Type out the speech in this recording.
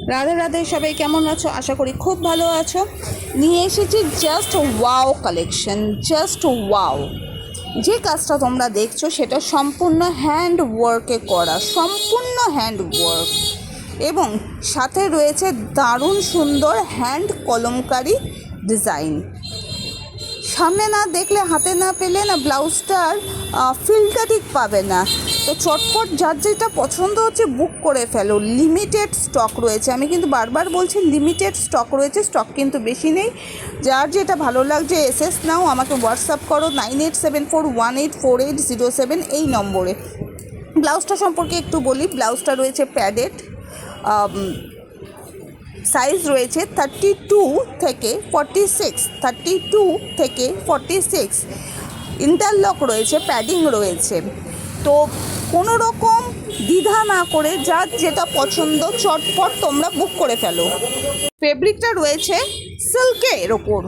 রাধে রাধে, সবাই কেমন আছো? আশা করি খুব ভালো আছো। নিয়ে এসেছি just wow collection, just wow. যে কাজটা তোমরা দেখছো সেটা সম্পূর্ণ হ্যান্ড ওয়ার্কে করা, সম্পূর্ণ হ্যান্ড ওয়ার্ক, এবং সাথে রয়েছে দারুণ সুন্দর হ্যান্ড কলমকারি ডিজাইন। সামনে না দেখলে, হাতে না পেলে না ব্লাউজটার ফিলটা ঠিক পাবে না। তো চটপট যার যেটা পছন্দ হচ্ছে বুক করে ফেলো। লিমিটেড স্টক রয়েছে, আমি কিন্তু বারবার বলছি লিমিটেড স্টক রয়েছে, স্টক কিন্তু বেশি নেই। যার যেটা ভালো লাগছে এসএস নাও, আমাকে হোয়াটসঅ্যাপ করো 9874184807 এই নম্বরে। ব্লাউজটা সম্পর্কে একটু বলি। ব্লাউজটা রয়েছে প্যাডেড, সাইজ রয়েছে 32 থেকে 46, 32 থেকে 46। ইন্টারলক রয়েছে, প্যাডিং রয়েছে। তো কোনো রকম দ্বিধা না করে যার যেটা পছন্দ চটপট তোমরা বুক করে ফেলো। ফেব্রিকটা রয়েছে সিল্কের ওপর।